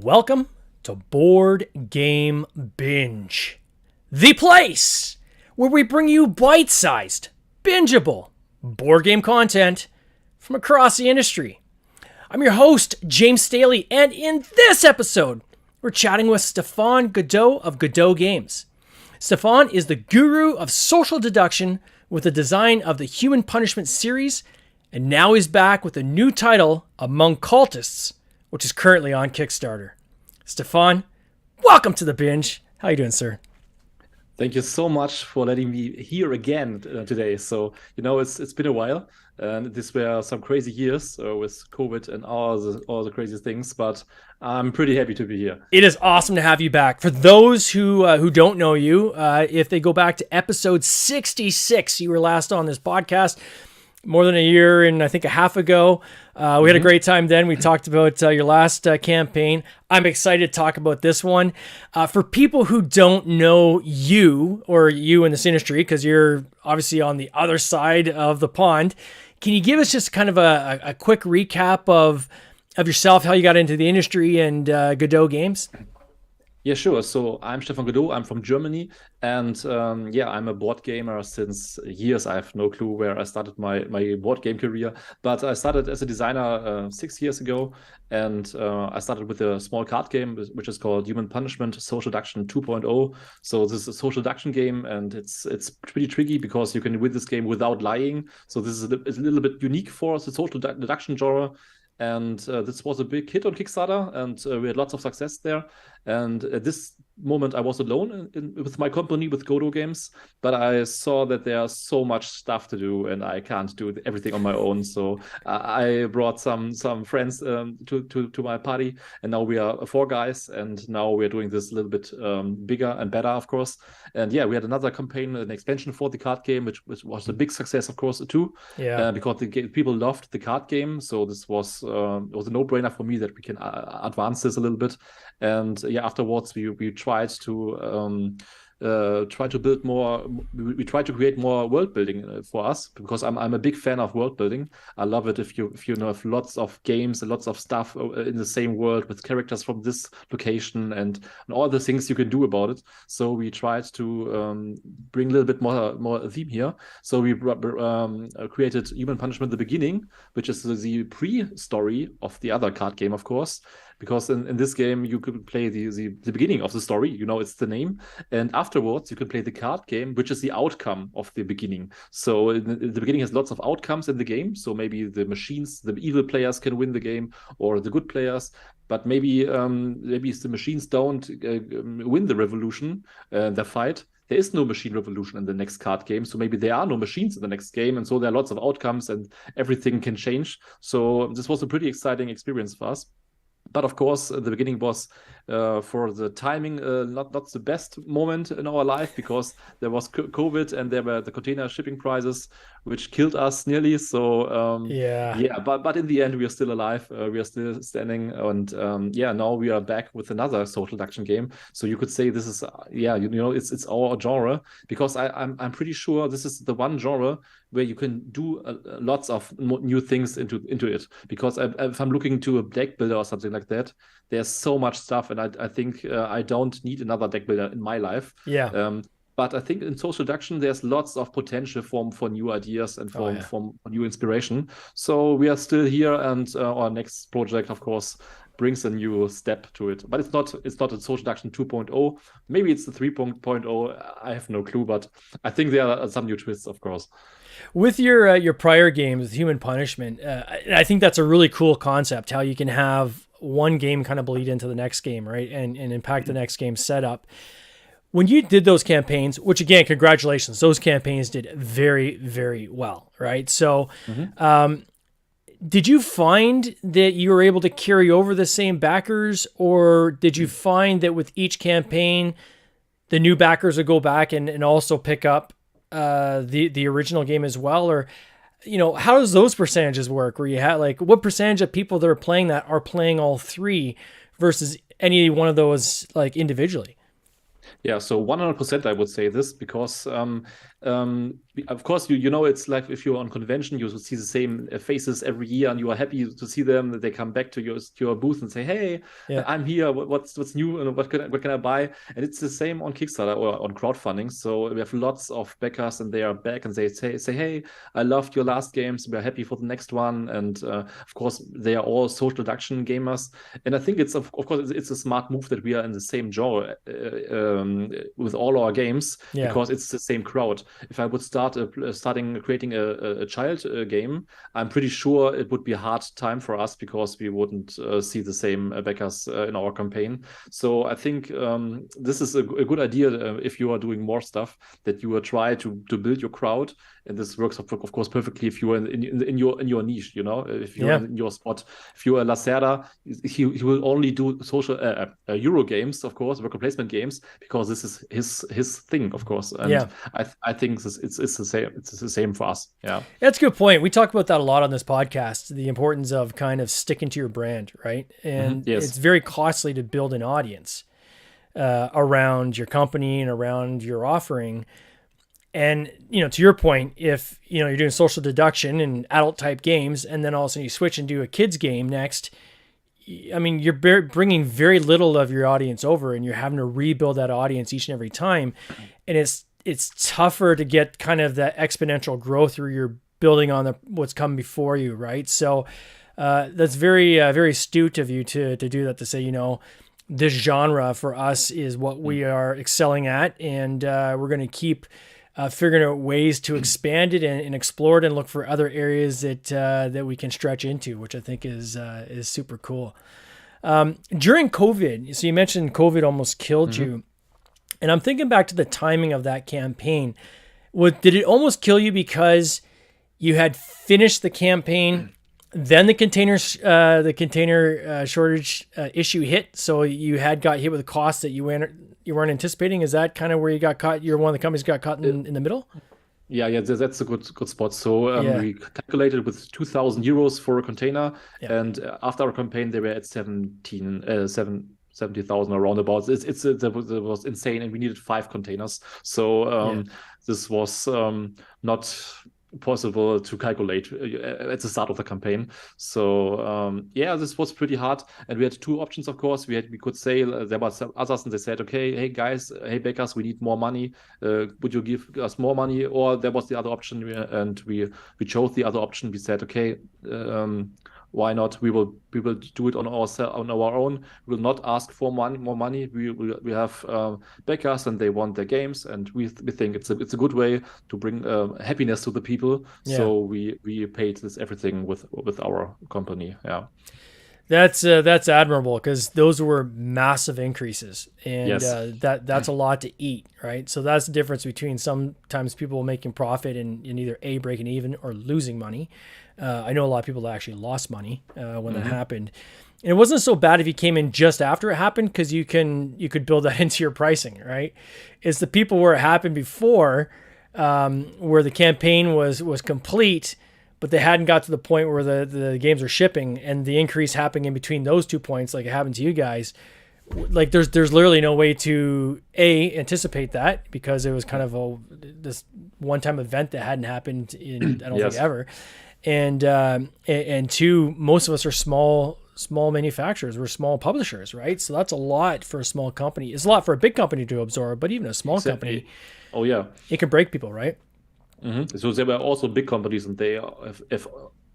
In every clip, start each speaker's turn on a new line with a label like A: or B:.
A: Welcome to Board Game Binge, the place where we bring you bite-sized, bingeable board game content from across the industry. I'm your host, James Staley, and in this episode, we're chatting with Stefan Godot of Godot Games. Stefan is the guru of social deduction with the design of the Human Punishment series, and now he's back with a new title, Among Cultists, which is currently on Kickstarter. Stefan, welcome to the binge. How you doing, sir?
B: Thank you so much for letting me here again today. So, it's been a while, and these were some crazy years with COVID and all the crazy things, but I'm pretty happy to be here.
A: It is awesome to have you back. For those who don't know you, if they go back to episode 66, you were last on this podcast more than a year and I think a half ago. We had a great time then. We talked about your last campaign. I'm excited to talk about this one. For people who don't know you or you in this industry, because you're obviously on the other side of the pond, can you give us just kind of a quick recap of yourself, how you got into the industry and Godot Games?
B: Yeah, sure. So I'm Stefan Godot. I'm from Germany. And I'm a board gamer since years. I have no clue where I started my board game career. But I started as a designer 6 years ago. And I started with a small card game, which is called Human Punishment Social Deduction 2.0. So this is a social deduction game. And it's pretty tricky because you can win this game without lying. So this is a little bit unique for the social deduction genre. And this was a big hit on Kickstarter, and we had lots of success there. And at this moment, I was alone with my company, with Godot Games, but I saw that there's so much stuff to do, and I can't do everything on my own. So I brought some friends to my party, and now we are 4 guys, and now we're doing this a little bit bigger and better, of course. And yeah, we had another campaign, an expansion for the card game, which was a big success, of course, too.
A: Yeah,
B: because people loved the card game, so this was it was a no-brainer for me that we can advance this a little bit. And afterwards we tried to build more. We tried to create more world building for us, because I'm a big fan of world building. I love it if you have lots of games and lots of stuff in the same world with characters from this location and all the things you can do about it. So we tried to bring a little bit more theme here. So we created Human Punishment: The Beginning, which is the pre-story of the other card game, of course. Because in this game you could play the beginning of the story, it's the name, and afterwards you can play the card game, which is the outcome of the beginning. So the beginning has lots of outcomes in the game. So maybe the machines, the evil players can win the game, or the good players. But maybe the machines don't win the revolution, the fight. There is no machine revolution in the next card game, so maybe there are no machines in the next game, and so there are lots of outcomes, and everything can change. So this was a pretty exciting experience for us. But of course, the beginning was, for the timing, not the best moment in our life, because there was COVID and there were the container shipping prices, which killed us nearly. So but in the end, we are still alive. We are still standing, and now we are back with another social deduction game. So you could say this is it's our genre, because I'm pretty sure this is the one genre where you can do lots of new things into it. Because if I'm looking to a deck builder or something like that, there's so much stuff, and I think I don't need another deck builder in my life. But I think in social deduction, there's lots of potential for new ideas and for new inspiration. So we are still here, and our next project, of course, brings a new step to it. But it's not a social deduction 2.0. Maybe it's the 3.0. I have no clue, but I think there are some new twists, of course.
A: With your prior games, Human Punishment, I think that's a really cool concept, how you can have one game kind of bleed into the next game, right? And impact the next game's setup. When you did those campaigns, which again, congratulations, those campaigns did very, very well, right? So did you find that you were able to carry over the same backers, or did you find that with each campaign, the new backers would go back and also pick up the original game as well? Or, how does those percentages work, where you had what percentage of people that are playing that are playing all 3 versus any one of those individually?
B: Yeah, so 100% I would say this, because of course, you know, it's like if you're on convention, you see the same faces every year, and you are happy to see them. They come back to your booth and say, "Hey,
A: Yeah.
B: I'm here. What's new? And what can I buy?" And it's the same on Kickstarter or on crowdfunding. So we have lots of backers, and they are back, and they say, "Hey, I loved your last games. We're happy for the next one." And of course, they are all social deduction gamers. And I think it's of course it's a smart move that we are in the same genre with all our games,
A: Yeah.
B: because it's the same crowd. If I would starting creating a child game, I'm pretty sure it would be a hard time for us, because we wouldn't see the same backers in our campaign. So I think this is a good idea if you are doing more stuff, that you try to build your crowd. And this works of course perfectly if you are in your niche, you know, if you're in your spot. If you are Lacerda, he will only do social Euro games, of course, worker placement games, because this is his thing, of course. And I think it's the same. It's the same for us. Yeah,
A: that's a good point. We talk about that a lot on this podcast, the importance of kind of sticking to your brand, right? And it's very costly to build an audience around your company and around your offering. And, you know, to your point, if, you know, you're doing social deduction and adult type games, and then all of a sudden you switch and do a kids game next, I mean, you're bringing very little of your audience over, and you're having to rebuild that audience each and every time. And it's tougher to get kind of that exponential growth where you're building on what's come before you, right? So that's very, very astute of you to do that, to say, you know, this genre for us is what we are excelling at, and we're going to keep figuring out ways to expand it and explore it, and look for other areas that we can stretch into, which I think is super cool. During COVID, so you mentioned COVID almost killed you, and I'm thinking back to the timing of that campaign. Did it almost kill you because you had finished the campaign, then the container shortage issue hit, so you had got hit with a cost that you weren't anticipating? Is that kind of where you got caught? You're one of the companies got caught in the middle?
B: Yeah, that's a good spot. So we calculated with 2,000 euros for a container, and after our campaign, they were at 70,000 or roundabouts. It was insane, and we needed 5 containers. So this was not possible to calculate at the start of the campaign. So this was pretty hard, and we had 2 options. Of course, we could say there were some others, and they said, okay, hey guys, hey backers, we need more money, would you give us more money? Or there was the other option, and we chose the other option. We said, okay, why not? We will do it on our own. We will not ask for more money. We have backers, and they want their games, and we think it's a good way to bring happiness to the people. Yeah. So we paid this everything with our company. Yeah.
A: That's admirable, because those were massive increases, and that's a lot to eat, right? So that's the difference between sometimes people making profit and either breaking even or losing money. I know a lot of people that actually lost money when that happened. And it wasn't so bad if you came in just after it happened, because you could build that into your pricing, right? It's the people where it happened before, where the campaign was complete, but they hadn't got to the point where the games are shipping, and the increase happening in between those 2 points, like it happened to you guys. Like there's literally no way to anticipate that, because it was kind of this one-time event that hadn't happened in I don't think ever. And 2, most of us are small manufacturers. We're small publishers, right? So that's a lot for a small company. It's a lot for a big company to absorb, but even a small company, it can break people, right?
B: So there were also big companies, and they have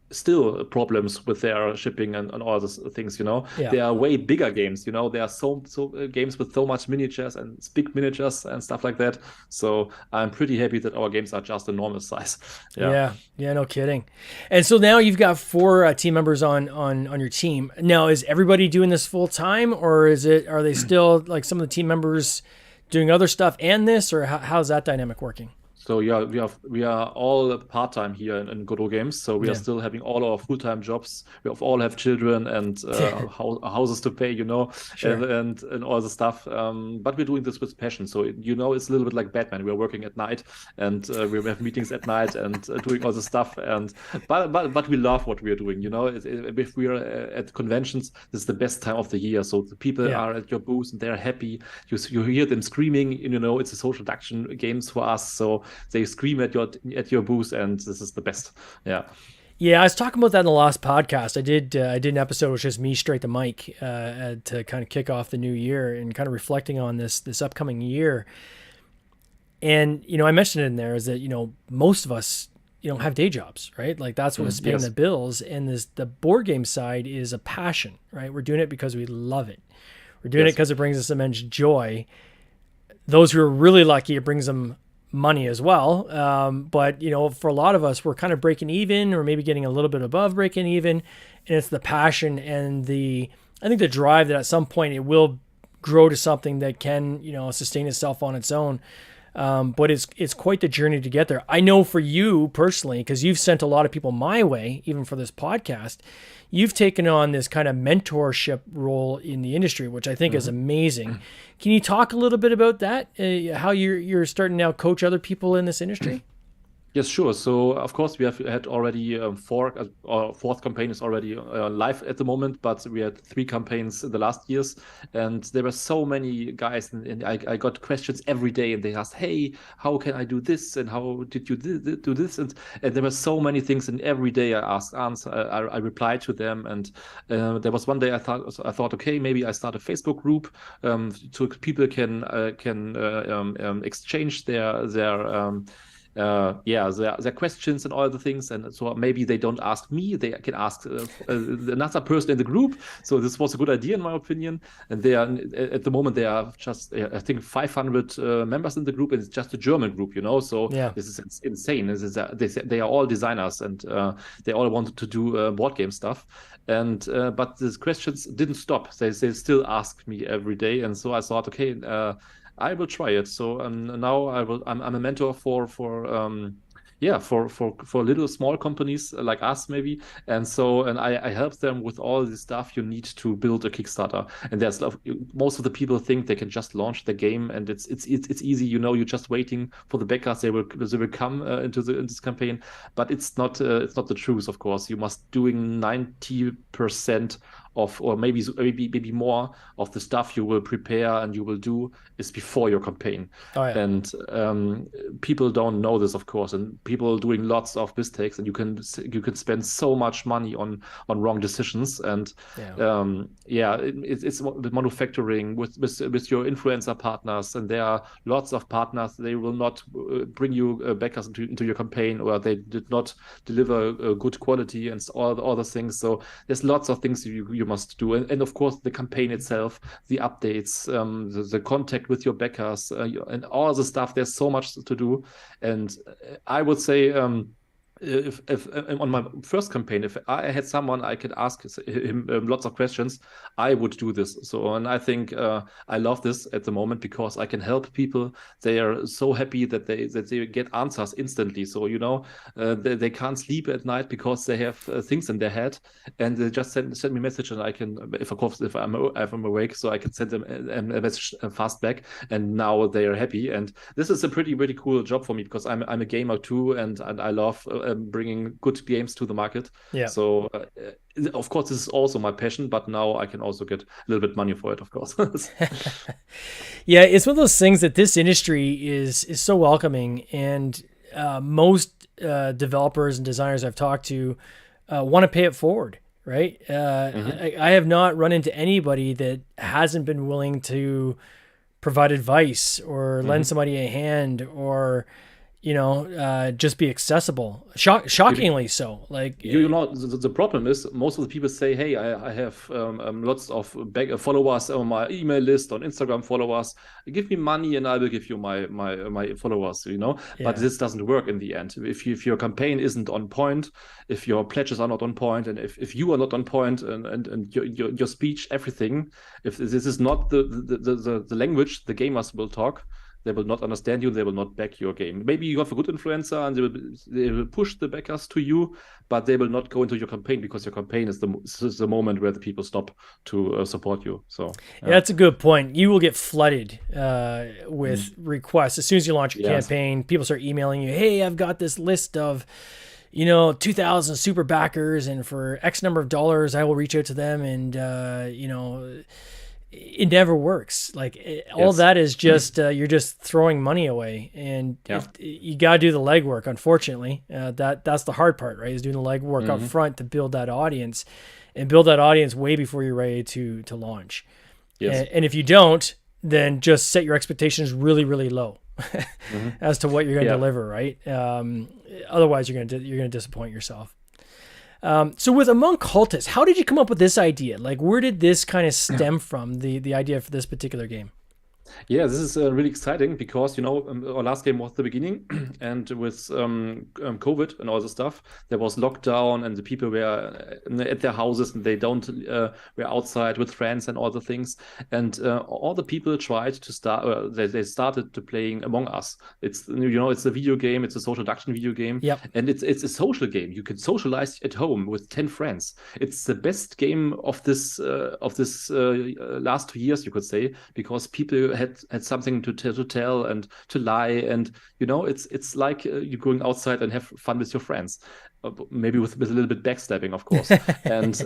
B: still problems with their shipping and all those things, you know. They are way bigger games, you know. There are so games with so much miniatures and big miniatures and stuff like that. So I'm pretty happy that our games are just a normal size.
A: Yeah, no kidding. And so now you've got 4 team members on your team. Now, is everybody doing this full time, or are they still, like, some of the team members doing other stuff and this, or how's that dynamic working?
B: So we are all part-time here in Godot Games. So we are still having all our full-time jobs. We all have children and houses to pay, you know, and all the stuff. But we're doing this with passion. So you know, it's a little bit like Batman. We're working at night, and we have meetings at night, and doing all the stuff. And but we love what we are doing. You know, if we are at conventions, this is the best time of the year. So the people are at your booth, and they're happy. You hear them screaming. You know, it's a social deduction games for us. So they scream at your booth, and this is the best. Yeah.
A: Yeah, I was talking about that in the last podcast. I did an episode which is me straight to mic to kind of kick off the new year and kind of reflecting on this upcoming year. And I mentioned in there is that most of us have day jobs, right? Like that's what's paying the bills. And the board game side is a passion, right? We're doing it because we love it. We're doing it because it brings us immense joy. Those who are really lucky, it brings them money as well. But for a lot of us, we're kind of breaking even or maybe getting a little bit above breaking even. And it's the passion and I think the drive that at some point it will grow to something that can, sustain itself on its own. But it's quite the journey to get there. I know for you personally, because you've sent a lot of people my way, even for this podcast, you've taken on this kind of mentorship role in the industry, which I think is amazing. Can you talk a little bit about that? How you're starting to now coach other people in this industry?
B: Yes, sure. So of course we have had already fourth campaign is already live at the moment, but we had 3 campaigns in the last years, and there were so many guys, and I got questions every day, and they asked, "Hey, how can I do this? And how did you do this?" And there were so many things, and every day I asked answer, I replied to them, and there was one day I thought, okay, maybe I start a Facebook group, so people can exchange their questions and all the things, and so maybe they don't ask me, they can ask another person in the group. So this was a good idea in my opinion, and they are at the moment they are just I think 500 members in the group, and it's just a German group, so this is insane. They are all designers, and they all wanted to do board game stuff, and but the questions didn't stop. They still ask me every day, and so I thought, okay, I will try it. So now I'm a mentor for little small companies like us maybe, and I help them with all the stuff you need to build a Kickstarter. And most of the people think they can just launch the game and it's easy. You're just waiting for the backers. They will come into this campaign, but it's not the truth. Of course, you must doing 90% of, or maybe more of the stuff you will prepare and you will do is before your campaign. And people don't know this, of course, and people doing lots of mistakes, and you can spend so much money on wrong decisions. And it's the manufacturing with your influencer partners, and there are lots of partners. They will not bring you backers into your campaign, or they did not deliver good quality and all the things. So there's lots of things you must do, and of course the campaign itself, the updates, the contact with your backers, and all the stuff. There's so much to do, and I would say if on my first campaign, if I had someone I could ask him lots of questions, I would do this. So, and I think I love this at the moment because I can help people. They are so happy that they get answers instantly. So they can't sleep at night because they have things in their head, and they just send me a message, and I can, if I'm awake, so I can send them a message fast back, and now they are happy. And this is a pretty cool job for me because I'm a gamer too, and I love bringing good games to the market. So of course this is also my passion, but now I can also get a little bit money for it, of course.
A: Yeah, it's one of those things that this industry is so welcoming, and most developers and designers I've talked to want to pay it forward, right? I have not run into anybody that hasn't been willing to provide advice or lend somebody a hand, or just be accessible. Shockingly so. Like
B: the problem is most of the people say, "Hey, I have lots of followers on my email list, on Instagram followers. Give me money and I will give you my followers." But this doesn't work in the end. If your campaign isn't on point, if your pledges are not on point, and if you are not on point, and your speech, everything, if this is not the language the gamers will talk, they will not understand you. They will not back your game. Maybe you have a good influencer, and they will push the backers to you, but they will not go into your campaign because your campaign is the moment where the people stop to support you. So
A: that's a good point. You will get flooded with requests as soon as you launch your campaign. People start emailing you, "Hey, I've got this list of 2,000 super backers, and for X number of dollars, I will reach out to them and it never works. Like all that is just you're just throwing money away, and you got to do the legwork. Unfortunately, that's the hard part, right? Is doing the legwork up front to build that audience, and build that audience way before you're ready to launch. Yes. And if you don't, then just set your expectations really, really low as to what you're going to deliver, right? Otherwise, you're going to disappoint yourself. So with Among Cultists, how did you come up with this idea? Like, where did this kind of stem from, the idea for this particular game?
B: Yeah, this is really exciting because, our last game was the beginning, and with COVID and all the stuff, there was lockdown, and the people were at their houses, and they were outside with friends and all the things. And all the people tried to start, they started to playing Among Us. It's, it's a video game, it's a social deduction video game, and it's a social game. You can socialize at home with 10 friends. It's the best game of this last 2 years, you could say, because people had something to tell and to lie, and it's like you're going outside and have fun with your friends, maybe with a little bit backstabbing, of course. And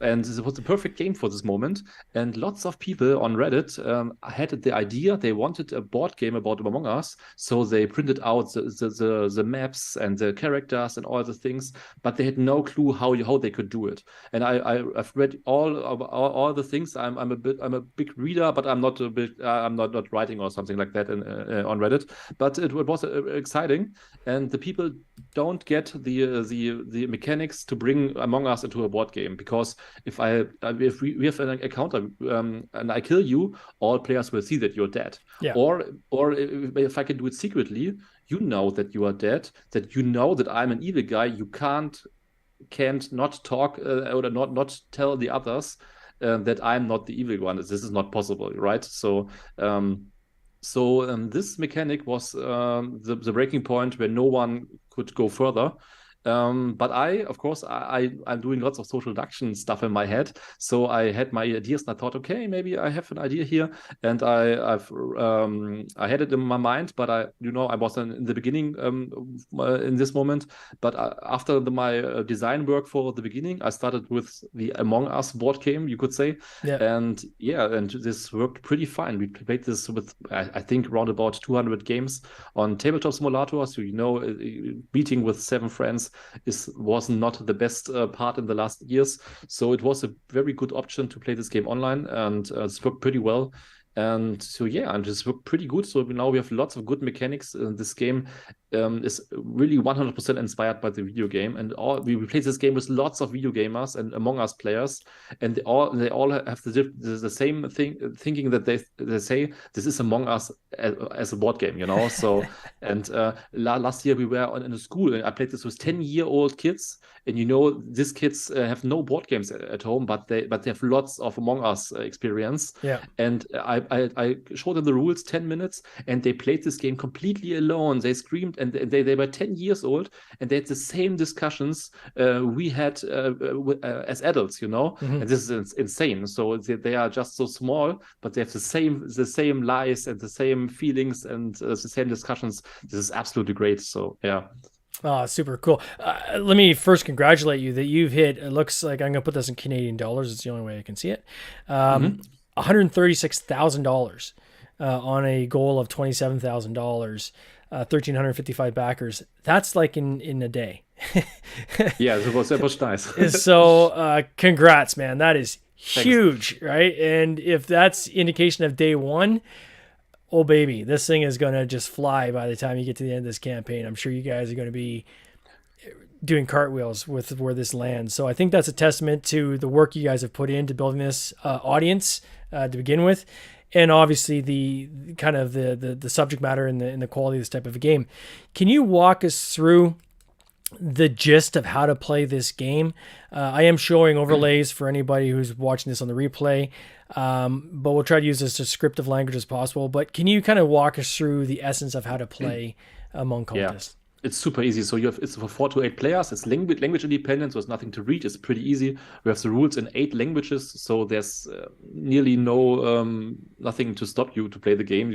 B: and it was the perfect game for this moment. And lots of people on Reddit had the idea they wanted a board game about Among Us, so they printed out the maps and the characters and all the things, but they had no clue how they could do it. And I've read all the things. I'm a big reader, but I'm not not writing or something like that on Reddit. But it was exciting, and the people don't get the mechanics to bring Among Us into a board game, because if we have an account and I kill you, all players will see that you're dead. Or if I can do it secretly, that you are dead, that that I'm an evil guy, you can't not talk or not tell the others that I'm not the evil one. This is not possible, right? So this mechanic was the breaking point where no one could go further. But of course, I'm doing lots of social deduction stuff in my head. So I had my ideas, and I thought, okay, maybe I have an idea here, and I had it in my mind, but I was in the beginning in this moment. But after my design work for the beginning, I started with the Among Us board game, you could say, and this worked pretty fine. We played this with I think around about 200 games on Tabletop Simulator. So meeting with 7 friends was not the best part in the last years. So it was a very good option to play this game online, and it's worked pretty well. And so and it's worked pretty good. So now we have lots of good mechanics. This game is really 100% inspired by the video game, and we played this game with lots of video gamers and Among Us players, and they all have the same thinking, that they say this is Among Us as a board game, So and last year we were in a school, and I played this with 10-year-old kids, and these kids have no board games at home, but they have lots of Among Us experience. And I showed them the rules, 10 minutes, and they played this game completely alone. They screamed, and they were 10 years old, and they had the same discussions we had as adults, And this is insane. So they are just so small, but they have the same lies and the same feelings and the same discussions. This is absolutely great. So
A: Oh, super cool. Let me first congratulate you that you've hit, it looks like, I'm going to put this in Canadian dollars, it's the only way I can see it, $136,000 on a goal of $27,000, 1,355 backers. That's like in a day.
B: Yeah, that was nice.
A: So congrats, man. That is huge. Thanks. Right? And if that's indication of day one, oh baby, this thing is going to just fly by the time you get to the end of this campaign. I'm sure you guys are going to be doing cartwheels with where this lands. So I think that's a testament to the work you guys have put into building this audience to begin with, and obviously the kind of the subject matter and the quality of this type of a game. Can you walk us through the gist of how to play this game? I am showing overlays for anybody who's watching this on the replay, but we'll try to use as descriptive language as possible. But can you kind of walk us through the essence of how to play Among Cultists?
B: It's super easy. So it's for 4 to 8 players. It's language independent, so there's nothing to read. It's pretty easy. We have the rules in 8 languages, so there's nearly nothing to stop you to play the game.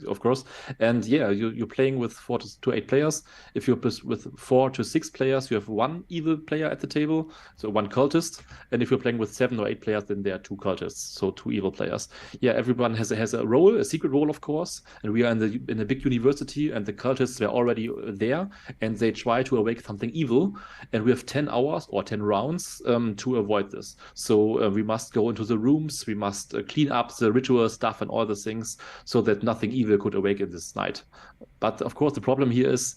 B: Of course. And yeah, you're playing with 4 to 8 players. If you're with 4 to 6 players, you have one evil player at the table, so one cultist. And if you're playing with 7 or 8 players, then there are 2 cultists, so 2 evil players. Yeah, everyone has a role, a secret role, of course. And we are in a big university, and the cultists were already there, and they try to awake something evil, and we have 10 hours or 10 rounds to avoid this. So we must go into the rooms, we must clean up the ritual stuff and all the things so that nothing evil could awaken this night. But of course, the problem here is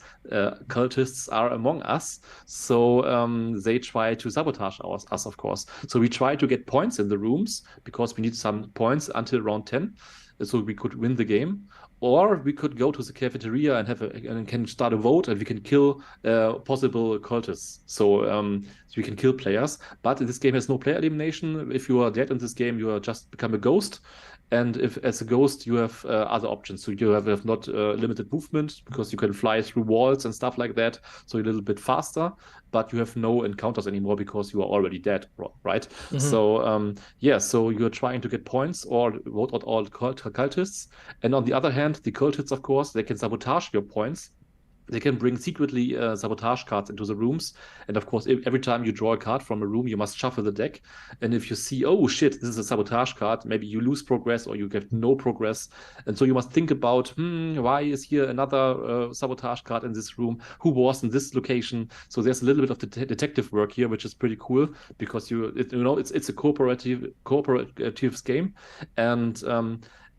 B: cultists are among us, so they try to sabotage us, of course. So we try to get points in the rooms because we need some points until round 10, so we could win the game. Or we could go to the cafeteria and can start a vote, and we can kill possible cultists. So we can kill players. But this game has no player elimination. If you are dead in this game, you are just become a ghost. And if as a ghost, you have other options. So you have not limited movement because you can fly through walls and stuff like that. So you're a little bit faster, but you have no encounters anymore because you are already dead, right?
A: Mhm.
B: So yeah, so you're trying to get points or vote out all cultists. And on the other hand, the cultists, of course, they can sabotage your points. They can bring secretly sabotage cards into the rooms. And of course, every time you draw a card from a room, you must shuffle the deck. And if you see, oh shit, this is a sabotage card, maybe you lose progress or you get no progress. And so you must think about, why is here another sabotage card in this room? Who was in this location? So there's a little bit of detective work here, which is pretty cool because it's a cooperative game. And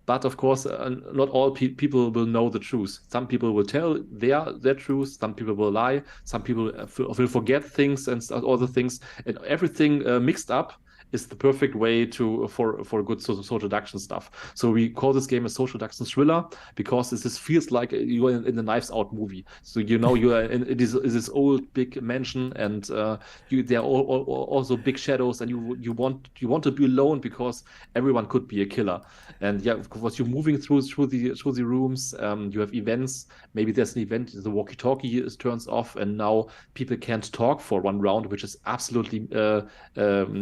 B: but of course, not all people will know the truth. Some people will tell their truth. Some people will lie. Some people will forget things and all the things, and everything mixed up is the perfect way for good social deduction stuff. So we call this game a social deduction thriller because this feels like you are in the Knives Out movie. So you are in this old big mansion, and there are also big shadows, and you want to be alone because everyone could be a killer. And yeah, of course, you're moving through the rooms. You have events. Maybe there's an event, the walkie-talkie turns off, and now people can't talk for one round, which is absolutely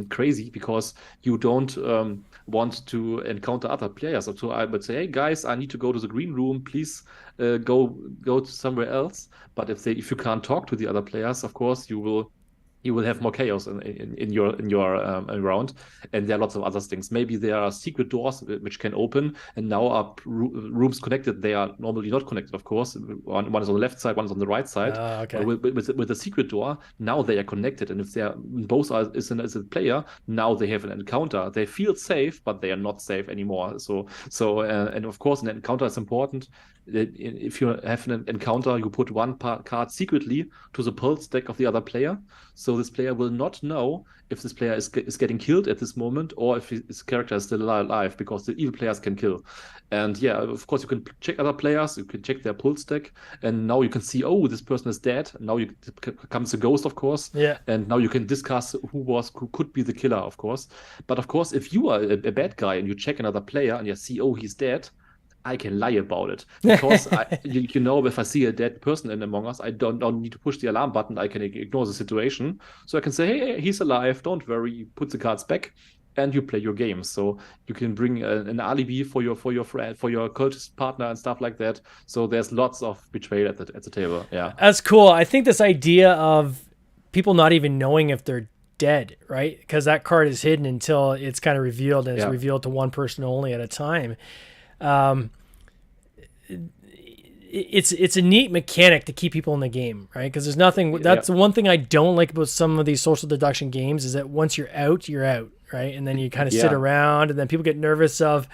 B: crazy because you don't want to encounter other players. So I would say, hey guys, I need to go to the green room. Please go to somewhere else. But if you can't talk to the other players, of course you will have more chaos in your round. And there are lots of other things. Maybe there are secret doors which can open, and now are rooms connected. They are normally not connected, of course. One is on the left side, one is on the right side.
A: Okay.
B: With a secret door, now they are connected. And if they are both is a player, now they have an encounter. They feel safe, but they are not safe anymore. And of course, an encounter is important. If you have an encounter, you put one card secretly to the pulse deck of the other player. So this player will not know if this player is getting killed at this moment or if his character is still alive, because the evil players can kill. And yeah, of course, you can check other players, you can check their pulse deck, and now you can see, oh, this person is dead. Now comes a ghost, of course.
A: Yeah.
B: And now you can discuss who could be the killer, of course. But of course, if you are a bad guy and you check another player and you see, oh, he's dead, I can lie about it because if I see a dead person in Among Us, I don't need to push the alarm button. I can ignore the situation, so I can say, "Hey, he's alive. Don't worry." You put the cards back, and you play your game. So you can bring an alibi for your friend, for your cultist partner, and stuff like that. So there's lots of betrayal at the table. Yeah,
A: That's cool. I think this idea of people not even knowing if they're dead, right? Because that card is hidden until it's kind of revealed, and it's revealed to one person only at a time. It's a neat mechanic to keep people in the game, right? Because there's nothing. That's the one thing I don't like about some of these social deduction games is that once you're out, right? And then you kind of sit around, and then people get nervous of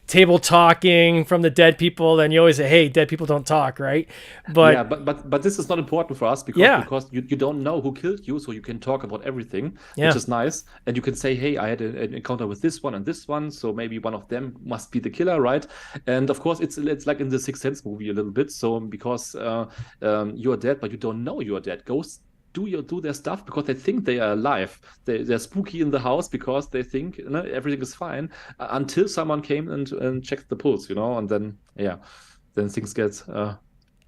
A: table talking from the dead people. Then you always say, "Hey, dead people don't talk," right?
B: But this is not important for us because you don't know who killed you, so you can talk about everything, which is nice. And you can say, "Hey, I had an encounter with this one and this one, so maybe one of them must be the killer," right? And of course, it's like in the Sixth Sense movie a little bit. So because you are dead, but you don't know you are dead. Ghosts do their stuff because they think they are alive. They're spooky in the house because they think everything is fine until someone came and checked the pulse, and then things get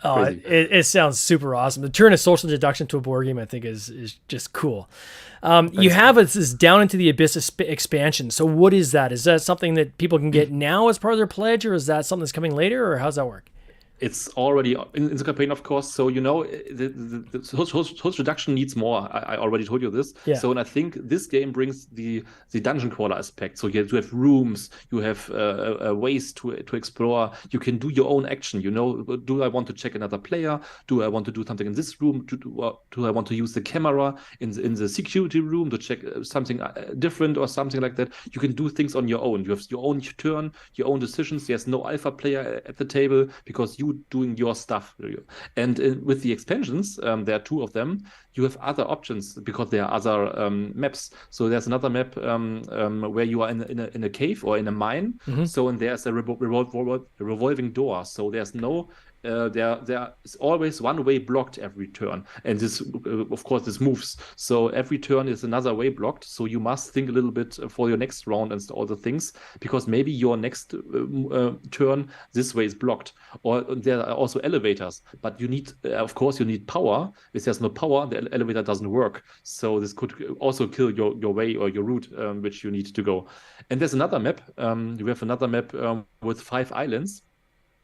B: Crazy.
A: It sounds super awesome. To turn a social deduction to a board game, I think is just cool. You have this Down into the Abyss expansion. So what is that? Is that something that people can get now as part of their pledge, or is that something that's coming later, or how's that work?
B: It's already in the campaign, of course. So, the host reduction needs more. I already told you this.
A: Yeah.
B: So, and I think this game brings the dungeon crawler aspect. So you have rooms, you have ways to explore. You can do your own action. Do I want to check another player? Do I want to do something in this room? Do I want to use the camera in the security room to check something different or something like that? You can do things on your own. You have your own turn, your own decisions. There's no alpha player at the table because you doing your stuff. And with the expansions, there are two of them. You have other options because there are other maps. So there's another map where you are in a cave or in a mine.
A: Mm-hmm.
B: So and there's a revolving door. So there's no there is always one way blocked every turn, and this of course this moves, so every turn is another way blocked, so you must think a little bit for your next round and all the things, because maybe your next turn this way is blocked, or there are also elevators, but you need of course you need power. If there's no power, the elevator doesn't work, so this could also kill your way or your route which you need to go. And there's another map, we have another map with 5 islands,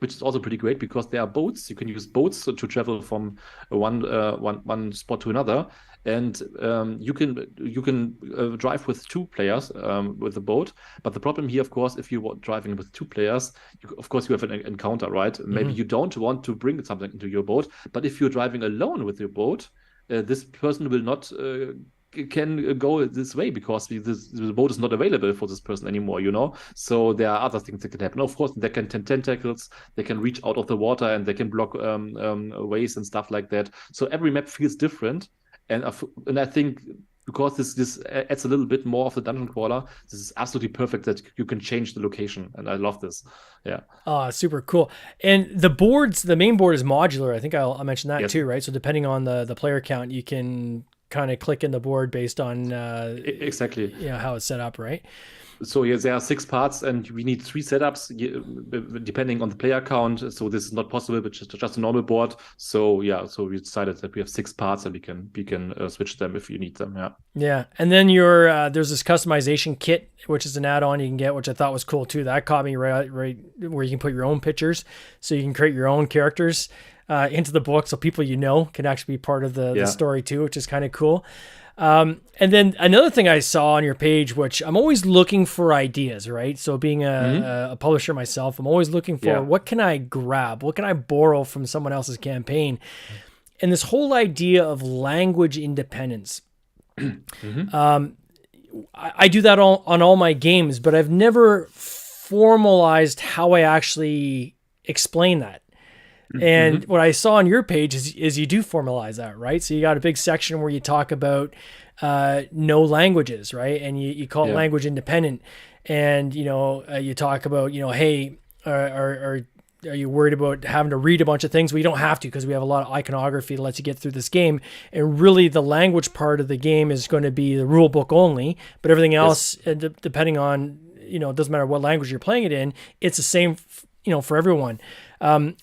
B: which is also pretty great because there are boats. You can use boats to travel from one spot to another, and you can drive with 2 players with the boat. But the problem here, of course, if you are driving with 2 players, of course you have an encounter, right? Mm-hmm. Maybe you don't want to bring something into your boat, but if you're driving alone with your boat, this person will not can go this way because the boat is not available for this person anymore, so there are other things that can happen. Of course, they can tentacles, they can reach out of the water, and they can block ways and stuff like that. So every map feels different, and I think because this adds a little bit more of the dungeon crawler, this is absolutely perfect that you can change the location, and I love this. Yeah.
A: Super cool. And the main board is modular. I think I mentioned that too, right? So depending on the player count, you can kind of click in the board based on
B: exactly
A: how it's set up, right?
B: So there are 6 parts, and we need 3 setups depending on the player count. So this is not possible, but just a normal board. So so we decided that we have 6 parts, and we can switch them if you need them.
A: Yeah, and then there's this customization kit, which is an add-on you can get, which I thought was cool too. That caught me right where you can put your own pictures, so you can create your own characters into the book, so people can actually be part of the story too, which is kind of cool. And then another thing I saw on your page, which I'm always looking for ideas, right? So being a publisher myself, I'm always looking for what can I grab? What can I borrow from someone else's campaign? And this whole idea of language independence. Mm-hmm. I do that on all my games, but I've never formalized how I actually explain that. And what I saw on your page is you do formalize that, right? So you got a big section where you talk about no languages, right? And you call it language independent. And, you talk about, hey, are you worried about having to read a bunch of things? We don't have to, because we have a lot of iconography that lets you get through this game. And really the language part of the game is going to be the rule book only, but everything else, depending on, it doesn't matter what language you're playing it in, it's the same, for everyone.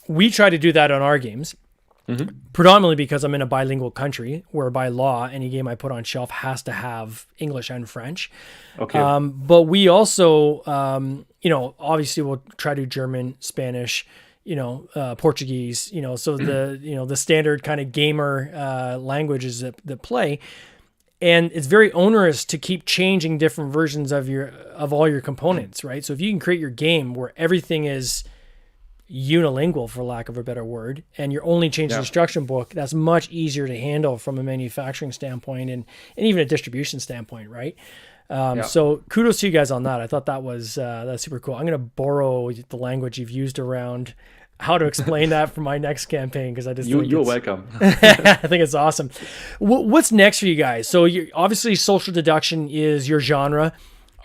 A: We try to do that on our games, predominantly because I'm in a bilingual country where by law, any game I put on shelf has to have English and French. Okay. But we also, obviously we'll try to do German, Spanish, Portuguese, so the standard kind of gamer languages that play. And it's very onerous to keep changing different versions of all your components, right? So if you can create your game where everything is unilingual, for lack of a better word, and you're only changing the instruction book, that's much easier to handle from a manufacturing standpoint and even a distribution standpoint, right? So kudos to you guys on that. I thought that's super cool. I'm going to borrow the language you've used around how to explain that for my next campaign, because I just
B: you're welcome.
A: I think it's awesome. What's next for you guys? So obviously social deduction is your genre.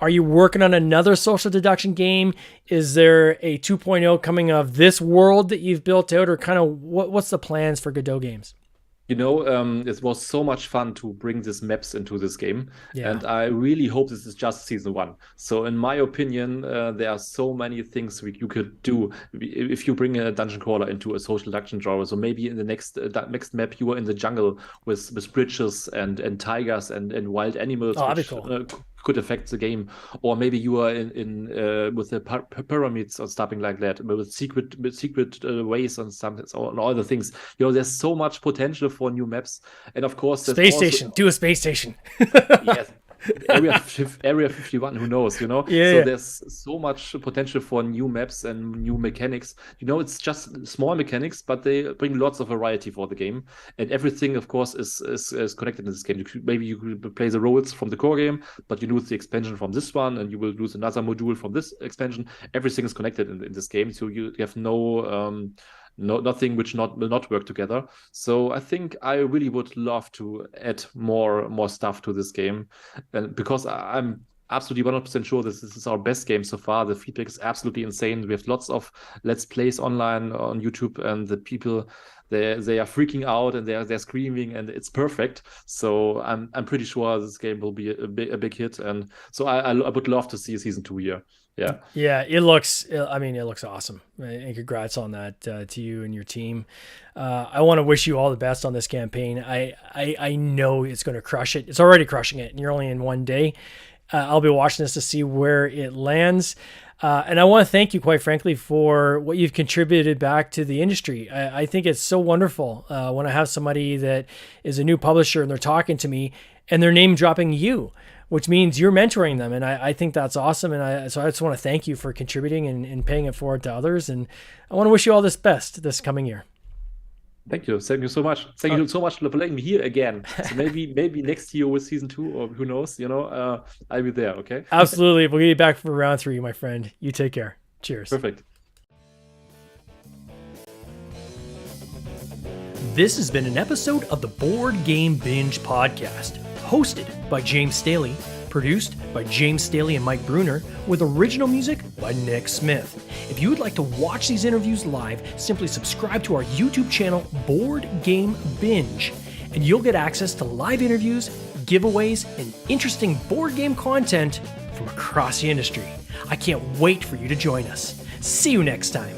A: Are you working on another social deduction game? Is there a 2.0 coming of this world that you've built out, or kind of what's the plans for Godot games?
B: It was so much fun to bring these maps into this game,
A: Yeah.
B: and I really hope this is just season one. So, in my opinion, there are so many things you could do if you bring a dungeon crawler into a social deduction drawer. So maybe in the next map you are in the jungle with bridges and tigers and wild animals,
A: Oh, that'd be
B: which
A: cool.
B: could affect the game. Or maybe you are in with the pyramids or something like that, with secret ways and something, and all the things. There's so much potential for new maps, and of course, there's
A: Space
B: also
A: station. Do a space station.
B: yes. Area 51, who knows,
A: Yeah,
B: So
A: yeah.
B: there's so much potential for new maps and new mechanics. It's just small mechanics, but they bring lots of variety for the game. And everything, of course, is connected in this game. Maybe you could play the roles from the core game, but you lose the expansion from this one, and you will lose another module from this expansion. Everything is connected in this game, so you have nothing which will not work together. So I think I really would love to add more stuff to this game, and because I'm absolutely 100% sure this is our best game so far. The feedback is absolutely insane. We have lots of let's plays online on YouTube, and the people they are freaking out and they're screaming, and it's perfect. So I'm pretty sure this game will be a big hit, and so I would love to see season 2 here. Yeah.
A: Yeah, it looks awesome. And congrats on that to you and your team. I want to wish you all the best on this campaign. I know it's going to crush it. It's already crushing it, and you're only in one day. I'll be watching this to see where it lands. And I want to thank you, quite frankly, for what you've contributed back to the industry. I think it's so wonderful when I have somebody that is a new publisher and they're talking to me and they're name dropping you, which means you're mentoring them. And I think that's awesome. And so I just want to thank you for contributing and paying it forward to others. And I want to wish you all this best this coming year.
B: Thank you so much. Thank you so much for letting me here again. So maybe next year with season 2, or who knows, I'll be there. Okay.
A: Absolutely. We'll get you back for round 3, my friend. You take care. Cheers.
B: Perfect.
A: This has been an episode of the Board Game Binge podcast, hosted by James Staley, produced by James Staley and Mike Bruner, with original music by Nick Smith. If you would like to watch these interviews live, simply subscribe to our YouTube channel, Board Game Binge, and you'll get access to live interviews, giveaways, and interesting board game content from across the industry. I can't wait for you to join us. See you next time.